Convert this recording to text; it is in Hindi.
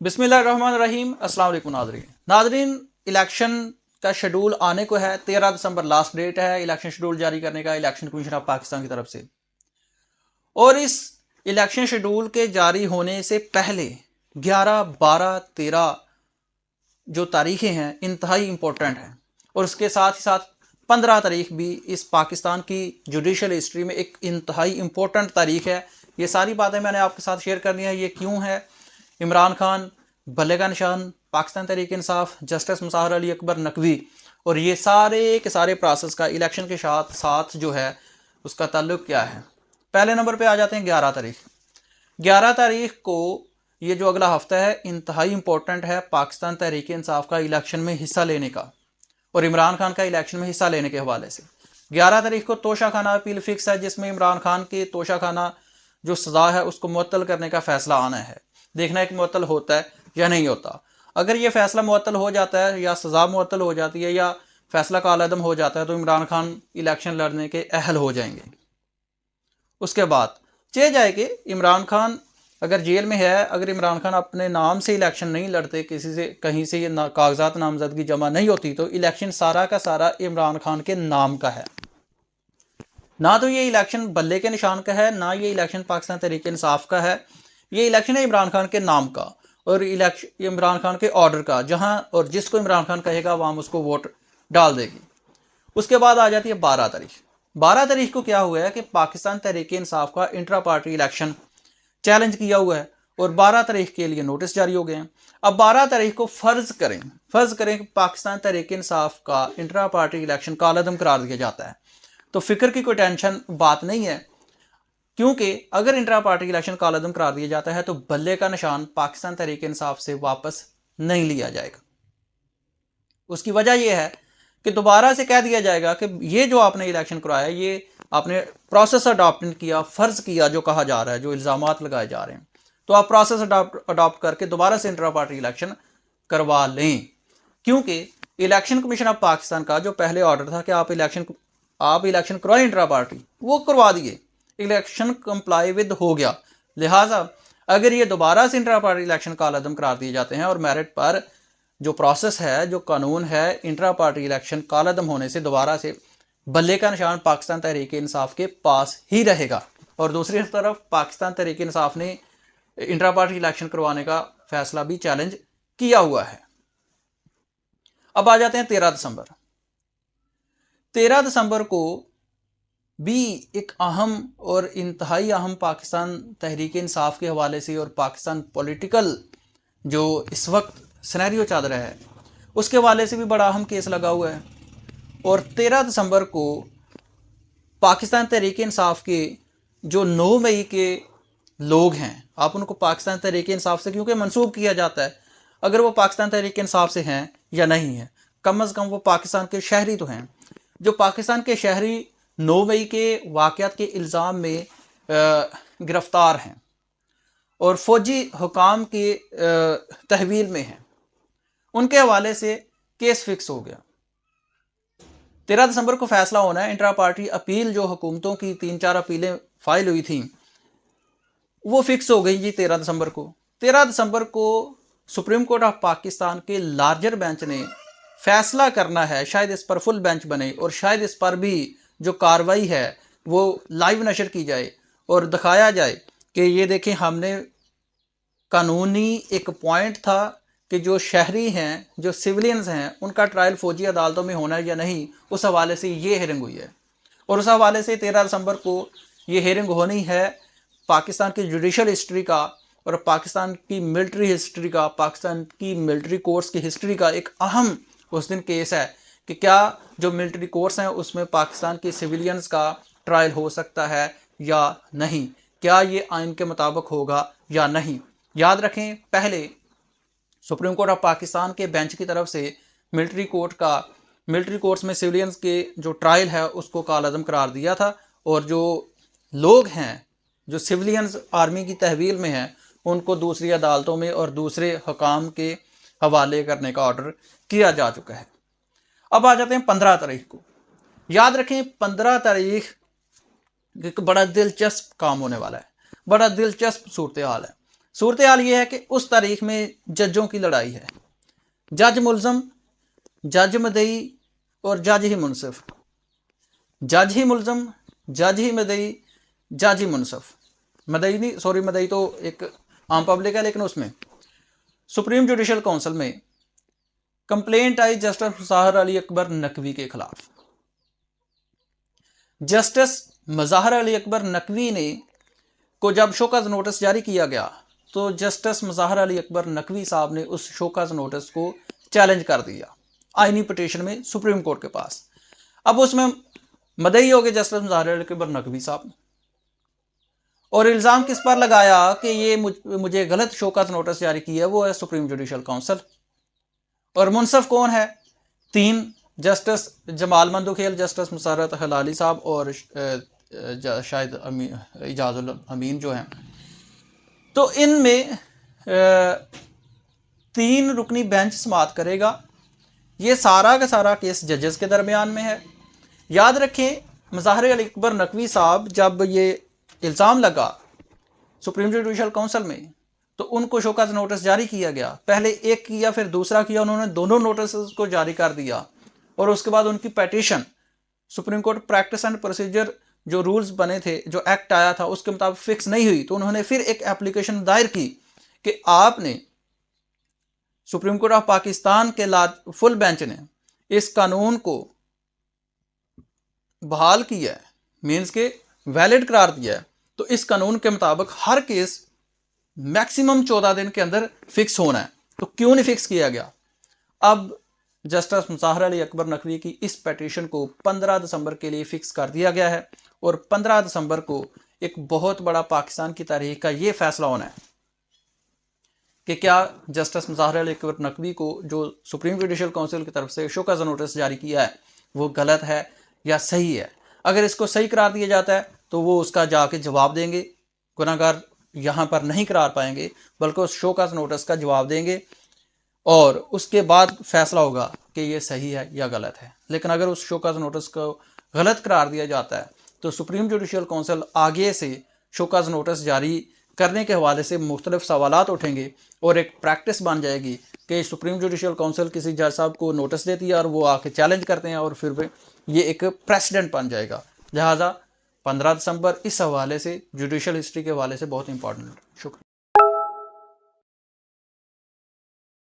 बिस्मिल्लाहिर्रहमानिर्रहीम। अस्सलाम वालेकुम नाज़रीन, इलेक्शन का शेड्यूल आने को है। 13 दिसंबर लास्ट डेट है इलेक्शन शेड्यूल जारी करने का इलेक्शन कमीशन ऑफ पाकिस्तान की तरफ से। और इस इलेक्शन शेड्यूल के जारी होने से पहले 11, 12, 13 जो तारीखें हैं इंतहाई इंपॉर्टेंट हैं। और उसके साथ ही साथ 15 तारीख भी इस पाकिस्तान की जुडिशल हिस्ट्री में एक इंतहाई इंपॉर्टेंट तारीख है। ये सारी बातें मैंने आपके साथ शेयर करनी है। ये क्यों है? इमरान खान, भल्ले का निशान, पाकिस्तान तहरीक इंसाफ, जस्टिस मुसाहर अली अकबर नकवी और ये सारे के सारे प्रोसेस का इलेक्शन के साथ साथ जो है उसका ताल्लुक क्या है। पहले नंबर पे आ जाते हैं 11 तारीख। 11 तारीख को ये जो अगला हफ्ता है इंतहाई इंपॉर्टेंट है पाकिस्तान तहरीक इंसाफ का इलेक्शन में हिस्सा लेने का और इमरान खान का इलेक्शन में हिस्सा लेने के हवाले से। 11 तारीख को तोशा खाना अपील फिक्स है, जिसमें इमरान खान के तोशा खाना जो सज़ा है उसको मुअत्तल करने का फैसला आना है। देखना है कि मुअत्तल होता है या नहीं होता। अगर ये फैसला मुअत्तल हो जाता है या सज़ा मुअत्तल हो जाती है या फैसला कालअदम हो जाता है तो इमरान खान इलेक्शन लड़ने के अहल हो जाएंगे। उसके बाद चेंज आए कि इमरान खान अगर जेल में है, अगर इमरान खान अपने नाम से इलेक्शन नहीं लड़ते, किसी से कहीं से ये कागजात नामजदगी जमा नहीं होती, तो इलेक्शन सारा का सारा इमरान खान के नाम का है। ना तो ये इलेक्शन बल्ले के निशान का है, ना ये इलेक्शन पाकिस्तान तहरीक इंसाफ का है। ये इलेक्शन है इमरान खान के नाम का और इलेक्शन इमरान खान के ऑर्डर का, जहां और जिसको इमरान खान कहेगा अवाम उसको वोट डाल देगी। उसके बाद आ जाती है 12 तारीख। 12 तारीख को क्या हुआ है कि पाकिस्तान तहरीक इंसाफ का इंट्रा पार्टी इलेक्शन चैलेंज किया हुआ है और 12 तारीख के लिए नोटिस जारी हो गए हैं। अब 12 तारीख को फर्ज करें कि पाकिस्तान तहरीक इंसाफ का इंट्रा पार्टी इलेक्शन कालअदम करार दिया जाता है, तो फिक्र की कोई टेंशन बात नहीं है, क्योंकि अगर इंट्रा पार्टी इलेक्शन कालअदम करार दिया जाता है तो बल्ले का निशान पाकिस्तान तहरीक इंसाफ से वापस नहीं लिया जाएगा। उसकी वजह यह है कि दोबारा से कह दिया जाएगा कि ये जो आपने इलेक्शन करवाया, ये आपने प्रोसेस अडॉप्ट किया, फर्ज किया जो कहा जा रहा है, जो इल्ज़ामात लगाए जा रहे हैं, तो आप प्रोसेस अडॉप्ट करके दोबारा से इंट्रा पार्टी इलेक्शन करवा लें। क्योंकि इलेक्शन कमीशन ऑफ पाकिस्तान का जो पहले ऑर्डर था कि आप इलेक्शन करवाएं इंट्रा पार्टी, वो करवा दिए, इलेक्शन कंप्लाई विद हो गया। लिहाजा अगर ये दोबारा से इंट्रा पार्टी इलेक्शन कालअदम करार दिए जाते हैं और मेरिट पर जो प्रोसेस है, जो कानून है, इंट्रा पार्टी इलेक्शन कालअदम होने से दोबारा से बल्ले का निशान पाकिस्तान तहरीक इंसाफ के पास ही रहेगा। और दूसरी तरफ पाकिस्तान तहरीक इंसाफ ने इंट्रा पार्टी इलेक्शन करवाने का फैसला भी चैलेंज किया हुआ है। अब आ जाते हैं 13 दिसंबर। 13 दिसंबर को भी एक अहम और इंतहाई अहम पाकिस्तान तहरीक इंसाफ के हवाले से और पाकिस्तान पॉलिटिकल जो इस वक्त सिनेरियो चल रहा है उसके हवाले से भी बड़ा अहम केस लगा हुआ है। और 13 दिसंबर को पाकिस्तान तहरीक इंसाफ के जो 9 मई के लोग हैं, आप उनको पाकिस्तान तहरीक इंसाफ से क्योंकि मंसूब किया जाता है, अगर वो पाकिस्तान तहरीक इंसाफ से हैं या नहीं है, कम अज़ कम वो पाकिस्तान के शहरी तो हैं। जो पाकिस्तान के शहरी 9 मई के वाक़यात के इल्ज़ाम में गिरफ़्तार हैं और फ़ौजी हुकाम के तहवील में हैं, उनके हवाले से केस फिक्स हो गया। 13 दिसंबर को फैसला होना है। इंट्रा पार्टी अपील जो हुकूमतों की 3-4 अपीलें फाइल हुई थी वो फिक्स हो गई जी 13 दिसंबर को। 13 दिसंबर को सुप्रीम कोर्ट ऑफ पाकिस्तान के लार्जर बेंच ने फैसला करना है, शायद इस पर फुल बेंच बने और शायद इस पर भी जो कार्रवाई है वो लाइव नशर की जाए और दिखाया जाए कि ये देखें, हमने कानूनी एक पॉइंट था कि जो शहरी हैं, जो सिविलियंस हैं, उनका ट्रायल फौजी अदालतों में होना है या नहीं, उस हवाले से ये हेयरिंग हुई है। और उस हवाले से 13 दिसंबर को ये हेयरिंग होनी है पाकिस्तान की जुडिशल हिस्ट्री का और पाकिस्तान की मिलिट्री हिस्ट्री का, पाकिस्तान की मिलिट्री कोर्ट्स की हिस्ट्री का एक अहम उस दिन केस है कि क्या जो मिलिट्री कोर्ट्स हैं उसमें पाकिस्तान के सिविलियंस का ट्रायल हो सकता है या नहीं, क्या ये आइन के मुताबिक होगा या नहीं। याद रखें, पहले सुप्रीम कोर्ट ऑफ पाकिस्तान के बेंच की तरफ से मिलिट्री कोर्ट्स में सिविलियंस के जो ट्रायल है उसको कालअदम करार दिया था और जो लोग हैं, जो सिविलियंस आर्मी की तहवील में हैं, उनको दूसरी अदालतों में और दूसरे हुकाम के हवाले करने का ऑर्डर किया जा चुका है। अब आ जाते हैं 15 तारीख को। याद रखें, 15 तारीख एक बड़ा दिलचस्प काम होने वाला है, बड़ा दिलचस्प सूरत हाल है। सूरत हाल ये है कि उस तारीख में जजों की लड़ाई है, जज मुलजम, जज मदई और जज ही मुनसिफ, जज ही मुलजम, जज ही मदई, जज ही मुनसिफ। मदई नहीं, सॉरी, मदई तो एक आम पब्लिक है, लेकिन उसमें सुप्रीम जुडिशल काउंसिल में कंप्लेंट आई जस्टिस मज़ाहर अली अकबर नकवी के खिलाफ। जस्टिस मज़ाहर अली अकबर नकवी ने को जब शोकॉज नोटिस जारी किया गया तो जस्टिस मज़ाहर अली अकबर नकवी साहब ने उस शोकॉज नोटिस को चैलेंज कर दिया आईनी पिटीशन में सुप्रीम कोर्ट के पास। अब उसमें मदई हो गए जस्टिस मज़ाहर अली अकबर नकवी साहब, और इल्ज़ाम किस पर लगाया कि ये मुझे गलत शोकॉज नोटिस जारी किया, वो है सुप्रीम जुडिशल काउंसिल। और मुनसिफ कौन है? 3 जस्टिस जमाल मंदुखेल, जस्टिस मुसर्रत हलाली साहब और शायद इजाजुल अमीन जो हैं। तो इनमें 3 रुकनी बेंच समाअत करेगा। ये सारा का सारा केस जजेस के दरमियान में है। याद रखें, मज़ाहर अली अकबर नकवी साहब जब ये इल्ज़ाम लगा सुप्रीम जुडिशल काउंसिल में तो उनको शोकॉज नोटिस जारी किया गया। पहले एक किया, फिर दूसरा किया, उन्होंने दोनों नोटिस को जारी कर दिया। और उसके बाद उनकी petition supreme court practice and procedure जो रूल्स बने थे, जो एक्ट आया था, उसके मुताबिक फिक्स नहीं हुई। तो उन्होंने फिर एक एप्लीकेशन दायर की कि आपने सुप्रीम कोर्ट ऑफ पाकिस्तान के फुल बेंच ने इस कानून को बहाल किया है, मीन्स के वैलिड करार दिया है। तो इस कानून के मुताबिक हर केस मैक्सिमम 14 दिन के अंदर फिक्स होना है। तो क्यों नहीं फिक्स किया गया? अब जस्टिस मज़ाहर अली अकबर नकवी की इस पिटीशन को 15 दिसंबर के लिए फिक्स कर दिया गया है। और 15 दिसंबर को एक बहुत बड़ा पाकिस्तान की तारीख का ये फैसला होना है कि क्या जस्टिस मज़ाहर अली अकबर नकवी को जो सुप्रीम जुडिशल काउंसिल की तरफ से शोकॉज नोटिस जारी किया है वो गलत है या सही है। अगर इसको सही करार दिया जाता है तो वो उसका जाके जवाब देंगे, गुनाहगार यहाँ पर नहीं करार पाएंगे बल्कि उस शोकॉज नोटिस का जवाब देंगे और उसके बाद फैसला होगा कि ये सही है या गलत है। लेकिन अगर उस शोकॉज नोटिस को गलत करार दिया जाता है तो सुप्रीम जुडिशल काउंसिल आगे से शोकॉज नोटिस जारी करने के हवाले से मुख्तलिफ सवालात उठेंगे और एक प्रैक्टिस बन जाएगी कि सुप्रीम जुडिशल काउंसिल किसी जज साहब को नोटिस देती है और वो आके चैलेंज करते हैं और फिर ये एक प्रेसिडेंट बन जाएगा। लिहाजा 15 दिसंबर इस हवाले से जुडिशल हिस्ट्री के हवाले से बहुत इंपॉर्टेंट है। शुक्रिया।